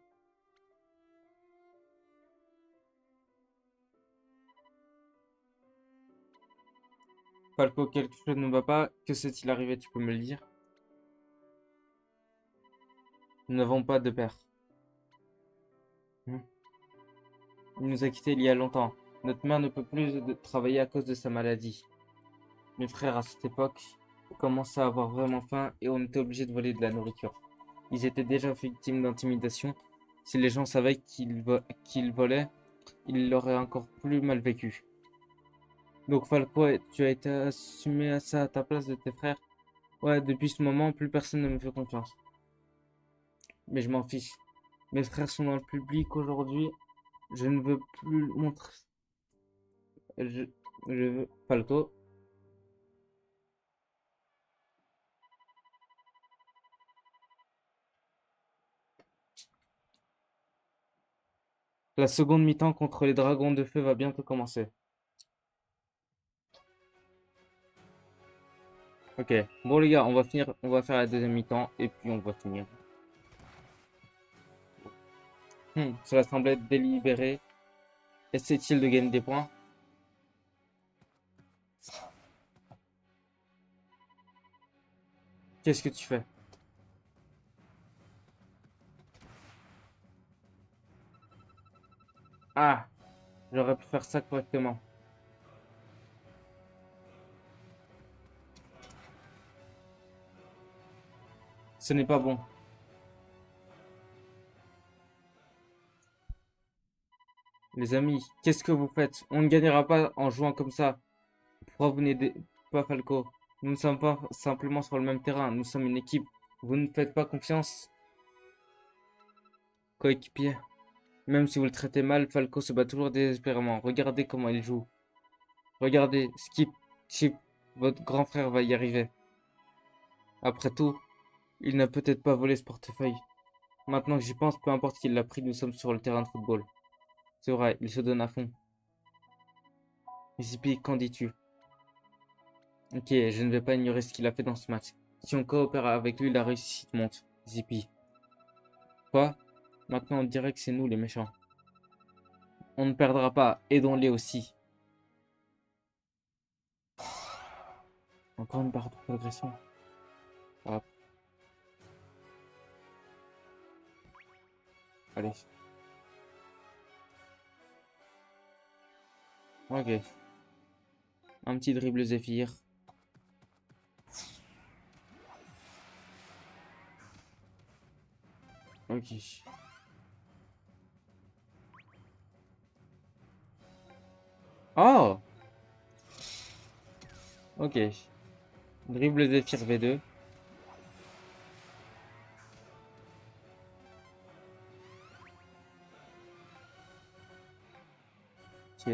Falco, quelque chose ne va pas. Que s'est-il arrivé? Tu peux me le dire? Nous n'avons pas de père. Hmm. Il nous a quittés il y a longtemps. Notre mère ne peut plus travailler à cause de sa maladie. Mes frères, à cette époque, commençaient à avoir vraiment faim et on était obligé de voler de la nourriture. Ils étaient déjà victimes d'intimidation. Si les gens savaient qu'ils volaient, ils l'auraient encore plus mal vécu. Donc Falco, tu as été assumé à ça à ta place de tes frères. Ouais, depuis ce moment, plus personne ne me fait confiance. Mais je m'en fiche. Mes frères sont dans le public aujourd'hui. Je ne veux plus le montrer. Je, je veux... Falco. La seconde mi-temps contre les Dragons de Feu va bientôt commencer. Ok. Bon les gars, on va faire la deuxième mi-temps et puis on va finir. Cela semble être délibéré. Essaie-t-il de gagner des points? Qu'est-ce que tu fais? Ah, j'aurais pu faire ça correctement. Ce n'est pas bon. Les amis, qu'est-ce que vous faites? On ne gagnera pas en jouant comme ça. Pourquoi vous n'aidez pas Falco? Nous ne sommes pas simplement sur le même terrain, nous sommes une équipe. Vous ne faites pas confiance, coéquipier. Même si vous le traitez mal, Falco se bat toujours désespérément. Regardez comment il joue. Regardez, Skip, Chip, votre grand frère va y arriver. Après tout, il n'a peut-être pas volé ce portefeuille. Maintenant que j'y pense, peu importe qui l'a pris, nous sommes sur le terrain de football. C'est vrai, il se donne à fond. Zippy, qu'en dis-tu? Ok, je ne vais pas ignorer ce qu'il a fait dans ce match. Si on coopère avec lui, la réussite monte. Zippy. Quoi? Maintenant, on dirait que c'est nous les méchants. On ne perdra pas, aidons-les aussi. Encore une barre de progression. Hop. Allez. Ok. Un petit dribble Zephyr. Ok. Oh! Ok. Dribble Zephyr V2. Ok.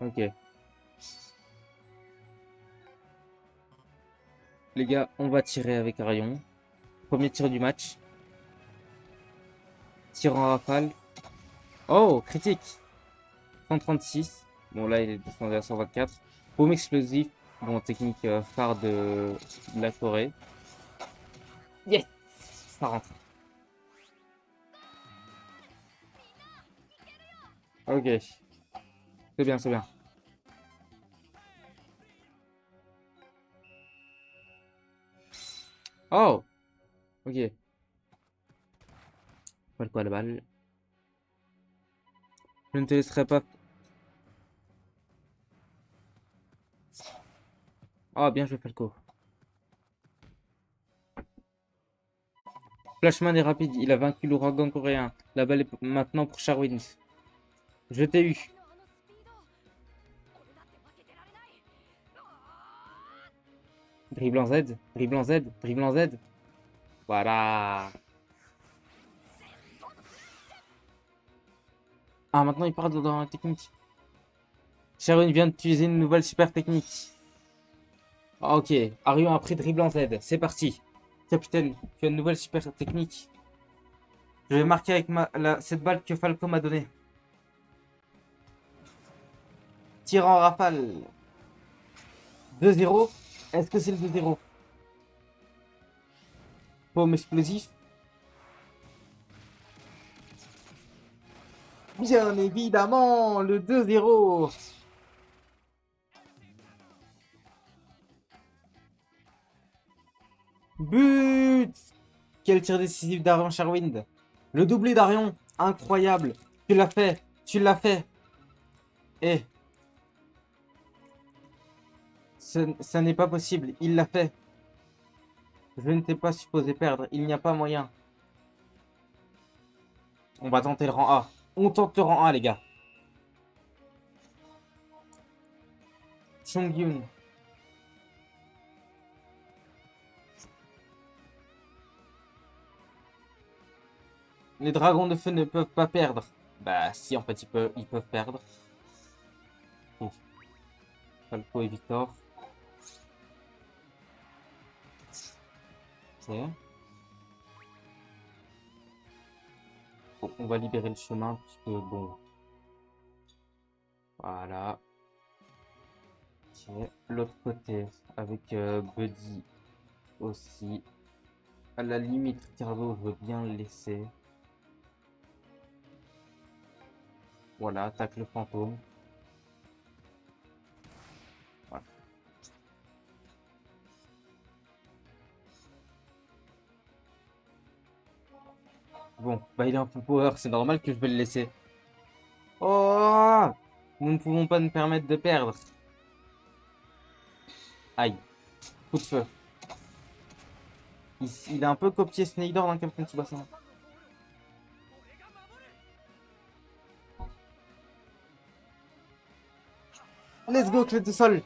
Ok. Les gars, on va tirer avec Arion. Premier tir du match. Tir en rafale. Oh, critique. 136. Bon, là, il est descendu à 124. Paume explosif. Bon, technique phare de la Corée. Yes! Ça rentre. Ok. C'est bien, c'est bien. Oh! Ok. Pas quoi la balle. Je ne te laisserai pas. Oh, bien joué, Falco. Flashman est rapide. Il a vaincu l'ouragan coréen. La balle est maintenant pour Charwin. Je t'ai eu. Dribble en Z. Dribble en Z. Dribble en Z. Voilà. Ah, maintenant il part dans la technique. Sharon vient d'utiliser une nouvelle super technique. Ah, ok, Arion a pris dribble en Z. C'est parti. Capitaine, tu as une nouvelle super technique. Je vais marquer avec cette balle que Falco m'a donnée. Tir en rafale. 2-0. Est-ce que c'est le 2-0? Paume explosif. Bien évidemment, le 2-0. But! Quel tir décisif d'Arion Sherwind. Le doublé d'Arion, incroyable. Tu l'as fait, tu l'as fait. Et ça n'est pas possible, il l'a fait. Je ne t'ai pas supposé perdre, il n'y a pas moyen. On va tenter le rang A. On tente le rang A, les gars. Chongyun. Les dragons de feu ne peuvent pas perdre. Bah si, en fait, ils peuvent perdre. Ouf. Falco et Victor. Ok. Bon, on va libérer le chemin, puisque bon... Voilà. Ok. L'autre côté, avec Buddy aussi. À la limite, Ricardo, je veux bien le laisser. Voilà, attaque le fantôme. Voilà. Bon, bah il est un peu power, c'est normal que je vais le laisser. Oh! Nous ne pouvons pas nous permettre de perdre. Aïe. Coup de feu. Il a un peu copié Snyder dans Captain Tsubasa. Let's go, clé de sol.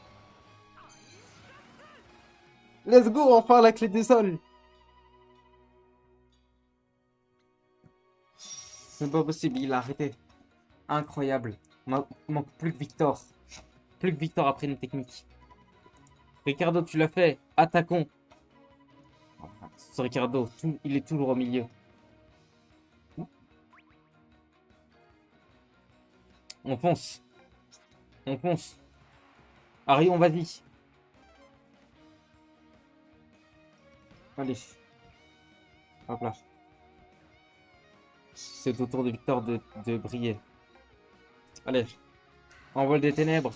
Let's go, enfin la clé de sol. C'est pas possible, il a arrêté. Incroyable. Manque plus que Victor. Plus que Victor après une technique. Ricardo, tu l'as fait. Attaquons. Ce Ricardo, il est toujours au milieu. On fonce. On fonce. Arion, vas-y. Allez. Hop là. C'est au tour de Victor de briller. Allez. Envol des ténèbres.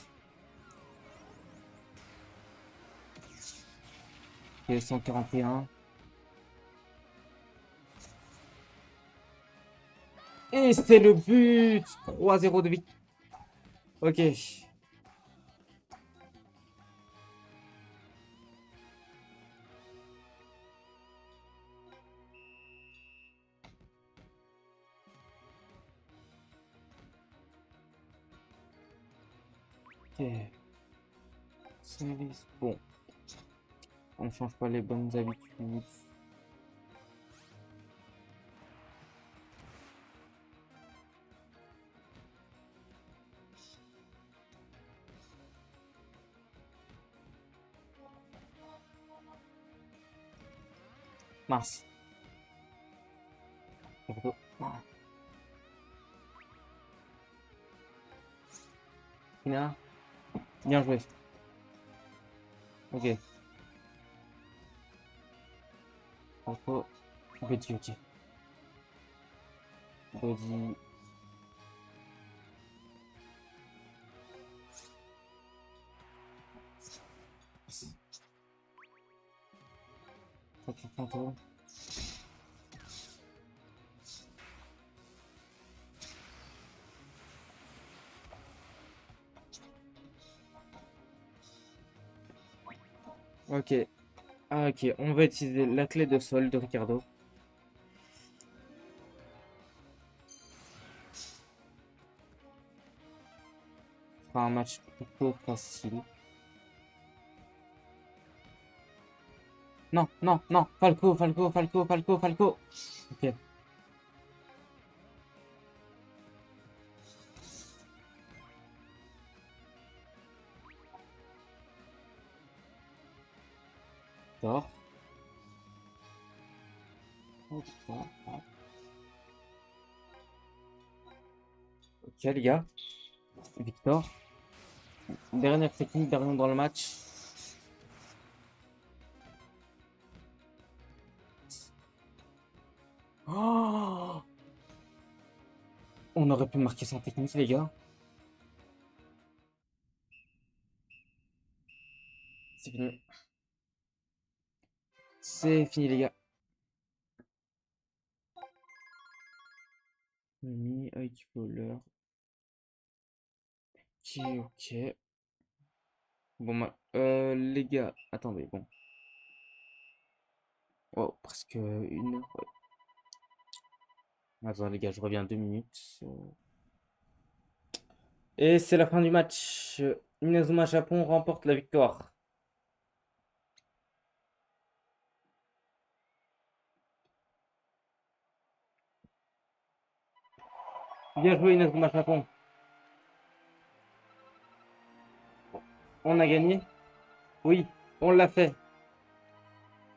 Ok, 141. Et c'est le but. 3-0 de Victor. Ok. Ok. Service. Bon. On change pas les bonnes habitudes. Mince. Ina. Bien joué. Ok. Falco. Godzi, ok. Godzi. Falco. Ok. Ah, ok. On va utiliser la clé de sol de Ricardo. Ce sera un match plutôt facile. Non, non, non. Falco, Falco, Falco, Falco, Falco. Ok. Victor. Oh, Victor. Ok, les gars. Victor. Dernière technique, dernier dans le match. Oh, on aurait pu marquer sans technique, les gars. C'est fini. C'est fini, les gars. Mini, High Roller. Ok, ok. Bon, les gars, attendez, bon. Oh, presque 1 heure. Ouais. Attends, les gars, je reviens 2 minutes. Et c'est la fin du match. Inazuma Japon remporte la victoire. Bien joué, Inazuma Japon. On a gagné? Oui, on l'a fait.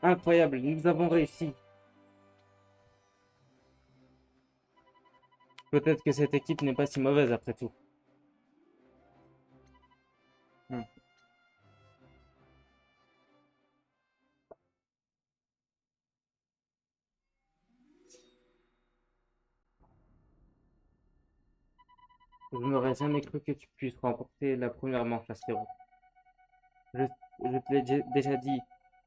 Incroyable, nous avons réussi. Peut-être que cette équipe n'est pas si mauvaise après tout. Hmm. Je n'aurais jamais cru que tu puisses remporter la première manche, Astéro. Je, je te l'ai déjà dit,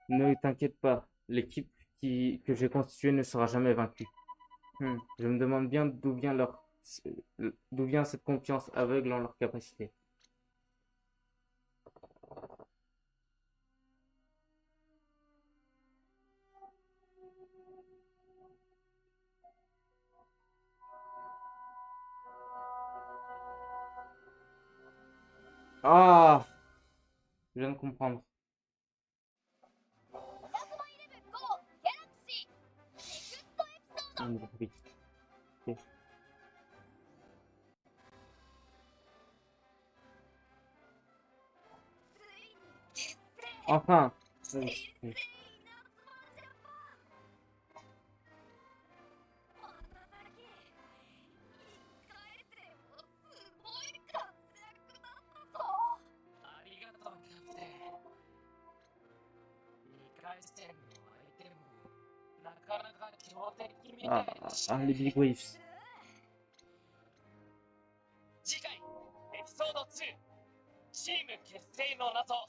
ne t'inquiète pas, l'équipe que j'ai constituée ne sera jamais vaincue. Je me demande bien d'où vient cette confiance aveugle en leur capacité. Ah, je viens de comprendre. 稲妻イレブン GO ギャラクシーネクストエピソード Un nouveau topic. Ok. ついに結成 Enfin. 新生稲妻ジャパンあなただけ1回戦もすごい活躍だったぞありがとうキャプテン2回戦の相手もなかなか強敵みたいだし Les Big Waves. 次回エピソード2チーム結成の謎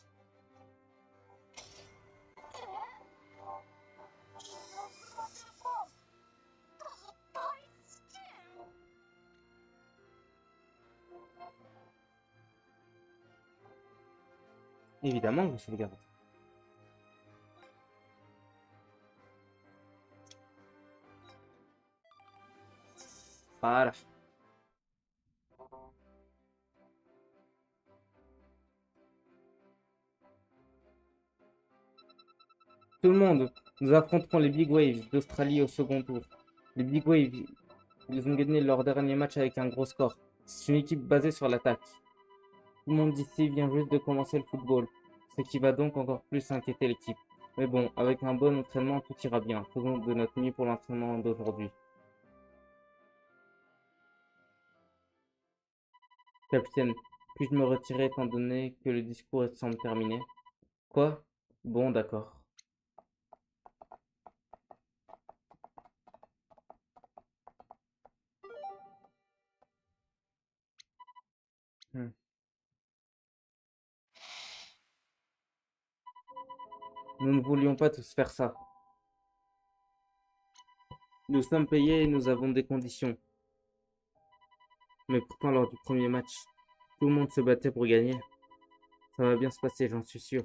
Évidemment que je sauvegarde. Voilà. Tout le monde, nous affronterons les Big Waves d'Australie au second tour. Les Big Waves, ils ont gagné leur dernier match avec un gros score. C'est une équipe basée sur l'attaque. Tout le monde d'ici vient juste de commencer le football, ce qui va donc encore plus inquiéter l'équipe. Mais bon, avec un bon entraînement, tout ira bien. Faisons de notre mieux pour l'entraînement d'aujourd'hui. Capitaine, puis-je me retirer étant donné que le discours semble terminé? Quoi? Bon, d'accord. Hmm. Nous ne voulions pas tous faire ça. Nous sommes payés et nous avons des conditions. Mais pourtant, lors du premier match, tout le monde se battait pour gagner. Ça va bien se passer, j'en suis sûr.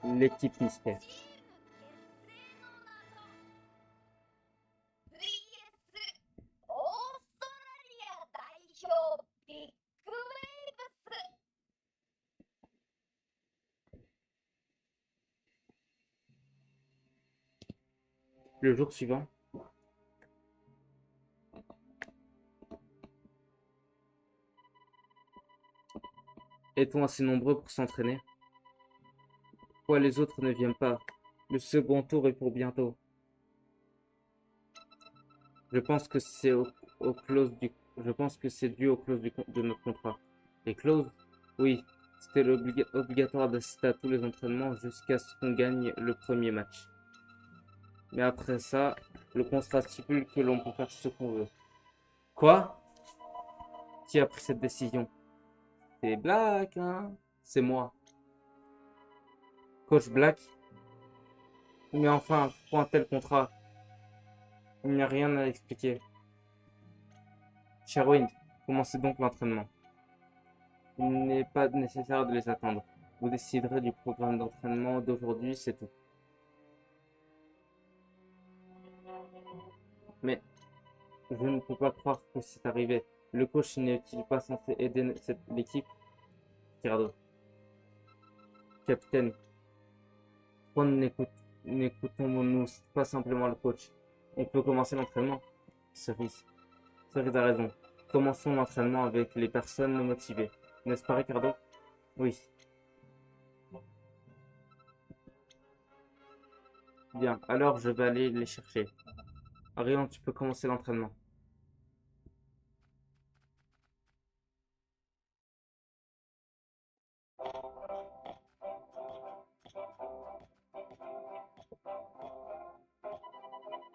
L'équipe mystère. オーストラリア代表ビッグウェーブス Le jour suivant, est-on assez nombreux pour s'entraîner? Pourquoi les autres ne viennent pas? Le second tour est pour bientôt. Je pense que c'est aux clauses du, je pense que c'est dû aux clauses de notre contrat. Les clauses? Oui, c'était obligatoire d'assister à tous les entraînements jusqu'à ce qu'on gagne le premier match. Mais après ça, le contrat stipule que l'on peut faire ce qu'on veut. Quoi? Qui a pris cette décision? C'est Black, hein? C'est moi. Coach Black? Mais enfin, pourquoi un tel contrat? Il n'y a rien à expliquer. Sherwind, commencez donc l'entraînement. Il n'est pas nécessaire de les attendre. Vous déciderez du programme d'entraînement d'aujourd'hui, c'est tout. Mais je ne peux pas croire que c'est arrivé. Le coach n'est-il pas censé aider l'équipe? Ricardo. Capitaine, pourquoi n'écoutons-nous pas simplement le coach? On peut commencer l'entraînement. Cerise. Cerise a raison. Commençons l'entraînement avec les personnes motivées. N'est-ce pas, Ricardo? Oui. Bien, alors je vais aller les chercher. Ariane, tu peux commencer l'entraînement.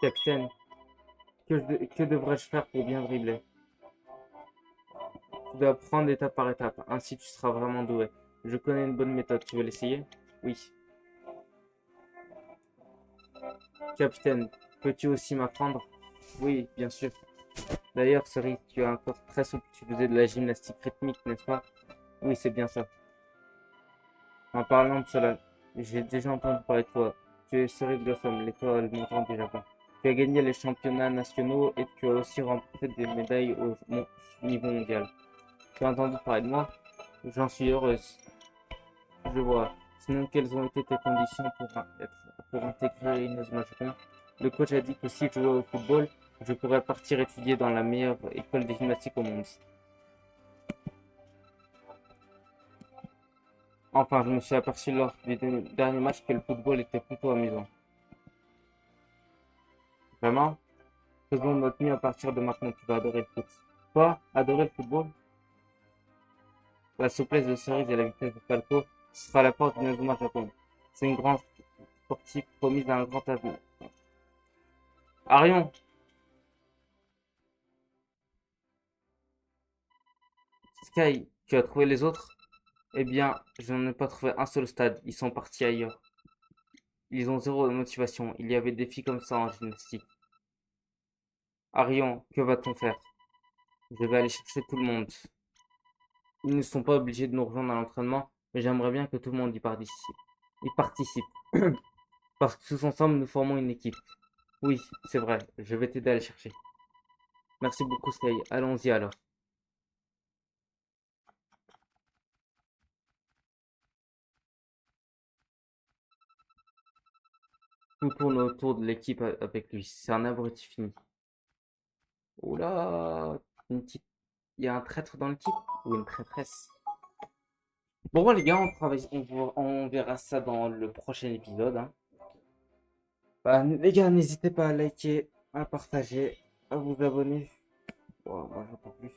Capitaine, que devrais-je faire pour bien dribbler? Tu dois prendre étape par étape, ainsi tu seras vraiment doué. Je connais une bonne méthode, tu veux l'essayer? Oui. Capitaine, peux-tu aussi m'apprendre? Oui, bien sûr. D'ailleurs, Cerise, tu as un corps très souple, tu faisais de la gymnastique rythmique, n'est-ce pas? Oui, c'est bien ça. En parlant de cela, j'ai déjà entendu parler de toi. Tu es Cerise Blossom, l'étoile montante du Japon. Tu as gagné les championnats nationaux et tu as aussi remporté des médailles au niveau mondial. Tu as entendu parler de moi? J'en suis heureuse. Je vois. Sinon, quelles ont été tes conditions pour intégrer Inazuma Japon? Le coach a dit que si je jouais au football, je pourrais partir étudier dans la meilleure école de gymnastique au monde. Enfin, je me suis aperçu lors du dernier match que le football était plutôt amusant. Vraiment? Faisons notre mieux à partir de maintenant, tu vas adorer le foot. Quoi? Adorer le football? La souplesse de Cerise et la vitesse de Falco sera la force d'Inazuma Japon. C'est une grande sportive promise à un grand avenir. Arion! Sky, tu as trouvé les autres? Eh bien, je n'en ai pas trouvé un seul au stade, ils sont partis ailleurs. Ils ont zéro motivation, il y avait des filles comme ça en gymnastique. Arion, que va-t-on faire? Je vais aller chercher tout le monde. Ils ne sont pas obligés de nous rejoindre à l'entraînement, mais j'aimerais bien que tout le monde y participe. Y participe. Parce que tous ensemble, nous formons une équipe. Oui, c'est vrai, je vais t'aider à les chercher. Merci beaucoup, Sky. Allons-y alors. Tout tourne autour de l'équipe avec lui. C'est un abruti fini. Oula, une petite Il y a un traître dans l'équipe ou une traîtresse. Bon, les gars, on verra ça dans le prochain épisode, hein. Bah, les gars, n'hésitez pas à liker, à partager, à vous abonner. Bon, moi, j'en peux plus.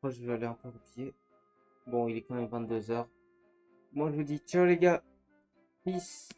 Moi, je vais aller un peu pied. Bon, il est quand même 22 h. Moi, je vous dis ciao, les gars. Peace.